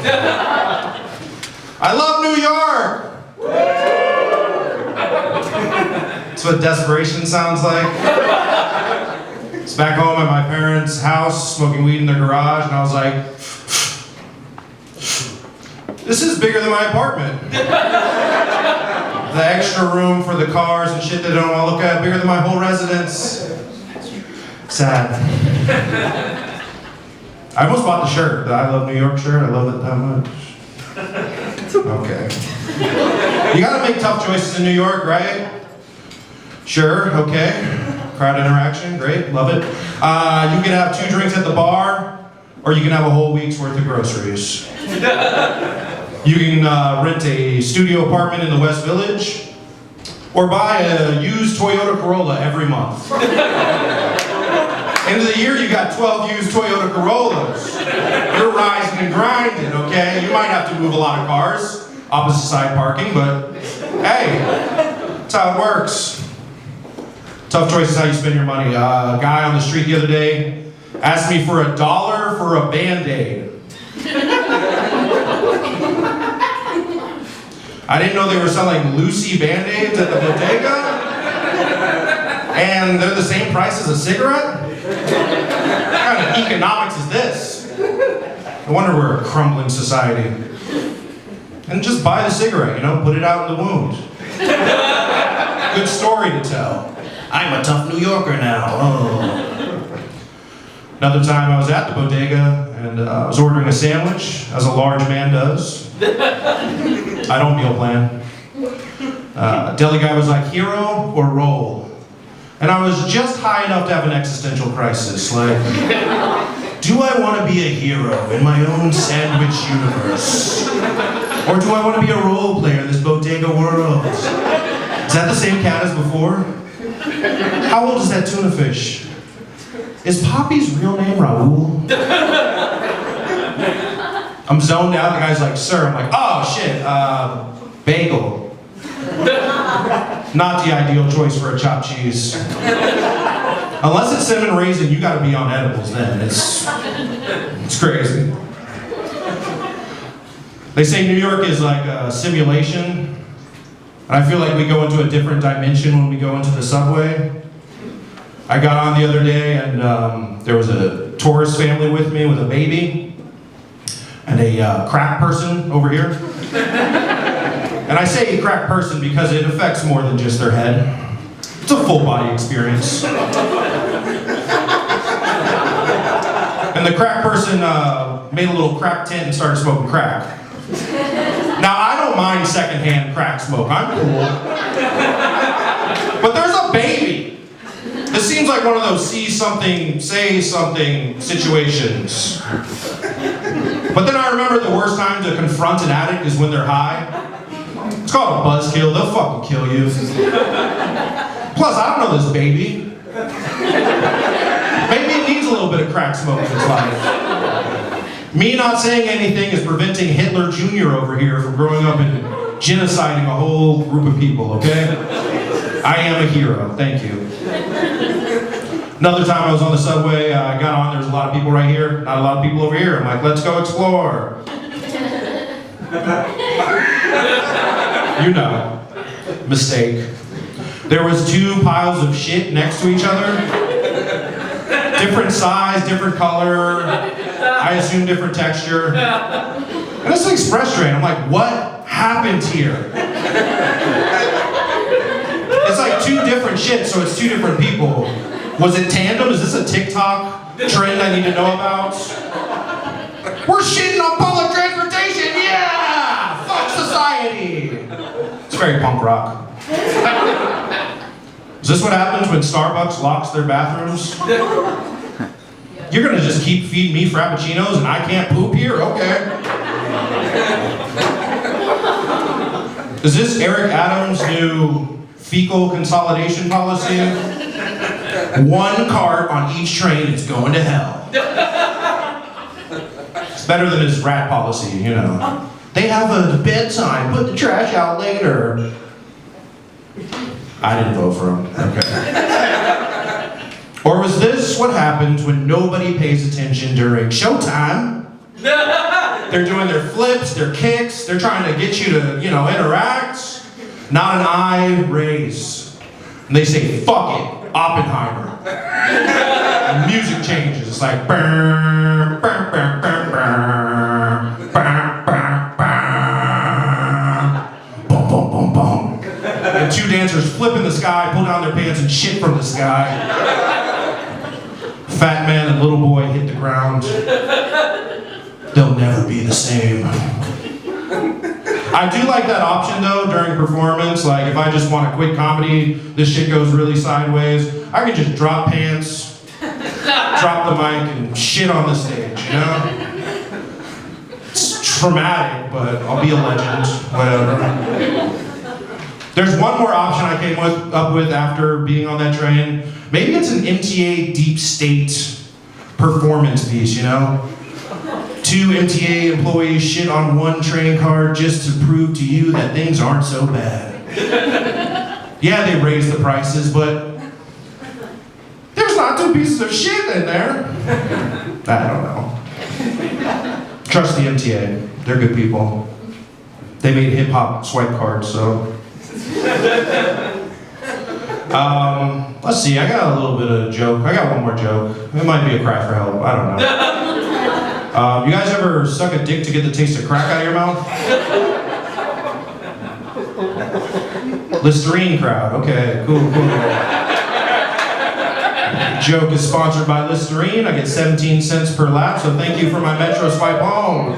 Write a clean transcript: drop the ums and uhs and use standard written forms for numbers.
I love New York! That's what desperation sounds like. It's back home at my parents' house, smoking weed in their garage, and I was like, this is bigger than my apartment. The extra room for the cars and shit they don't want to look at, bigger than my whole residence. Sad. I almost bought the shirt, the I Love New York shirt. I love it that much. Okay. You gotta make tough choices in New York, right? Sure, okay. Crowd interaction, great, love it. You can have 2 drinks at the bar, or you can have a whole week's worth of groceries. You can rent a studio apartment in the West Village, or buy a used Toyota Corolla every month. End of the year, you got 12 used Toyota Corollas. You're rising and grinding, okay? You might have to move a lot of cars, opposite side parking, but hey, that's how it works. Tough choice is how you spend your money. A guy on the street the other day asked me for $1 for a Band-Aid. I didn't know they were selling Lucy Band-Aids at the bodega. And they're the same price as a cigarette? What kind of economics is this? No wonder we're a crumbling society. And just buy the cigarette, you know, put it out in the wound. Good story to tell. I'm a tough New Yorker now. Oh. Another time I was at the bodega and I was ordering a sandwich, as a large man does. I don't meal plan. Deli guy was like, hero or roll? And I was just high enough to have an existential crisis, like, do I want to be a hero in my own sandwich universe? Or do I want to be a role player in this bodega world? Is that the same cat as before? How old is that tuna fish? Is Poppy's real name Raul? I'm zoned out, the guy's like, sir. I'm like, oh shit, bagel. Not the ideal choice for a chopped cheese. Unless it's cinnamon raisin, you gotta be on edibles then. It's crazy. They say New York is like a simulation. And I feel like we go into a different dimension when we go into the subway. I got on the other day and there was a tourist family with me with a baby and a crack person over here. And I say crack person because it affects more than just their head. It's a full body experience. And the crack person made a little crack tent and started smoking crack. Now, I don't mind secondhand crack smoke, I'm cool. But there's a baby. This seems like one of those see something, say something situations. But then I remember the worst time to confront an addict is when they're high. It's called a buzzkill, they'll fucking kill you. Plus, I don't know this baby. Maybe it needs a little bit of crack smoke in its life. Me not saying anything is preventing Hitler Jr. over here from growing up and genociding a whole group of people, okay? I am a hero, thank you. Another time I was on the subway, I got on, there's a lot of people right here, not a lot of people over here. I'm like, let's go explore. You know, mistake. There was 2 piles of shit next to each other. Different size, different color, I assume different texture. And this thing's frustrating. I'm like, what happened here? It's like 2 different shit, so it's 2 different people. Was it tandem? Is this a TikTok trend I need to know about? We're shitting on public transportation, yeah! Fuck society! It's very punk rock. Is this what happens when Starbucks locks their bathrooms? You're gonna just keep feeding me Frappuccinos and I can't poop here? Okay. Is this Eric Adams' new fecal consolidation policy? 1 cart on each train is going to hell. It's better than his rat policy, you know. They have a bedtime, put the trash out later. I didn't vote for him, okay. Or was this what happens when nobody pays attention during showtime? They're doing their flips, their kicks, they're trying to get you to, interact. Not an eye raise. And they say, fuck it, Oppenheimer. The music changes. It's like, burr, burr, burr, burr, burr, burr, burr, burr. Boom, boom, boom, boom. And two dancers flip in the sky, pull down their pants, and shit from the sky. Fat man and little boy hit the ground. They'll never be the same. I do like that option though during performance. Like if I just want to quit comedy, this shit goes really sideways, I can just drop pants, drop the mic, and shit on the stage, It's traumatic, but I'll be a legend, whatever. There's one more option I came up with after being on that train. Maybe it's an MTA deep state performance piece, Two MTA employees shit on one train car just to prove to you that things aren't so bad. Yeah, they raised the prices, but there's not two pieces of shit in there. I don't know. Trust the MTA. They're good people. They made hip-hop swipe cards, so. Let's see, I got a little bit of joke. I got one more joke. It might be a cry for help, I don't know. You guys ever suck a dick to get the taste of crack out of your mouth? Listerine crowd, okay, cool. Joke is sponsored by Listerine. I get 17 cents per lap, so thank you for my Metro Swipe home.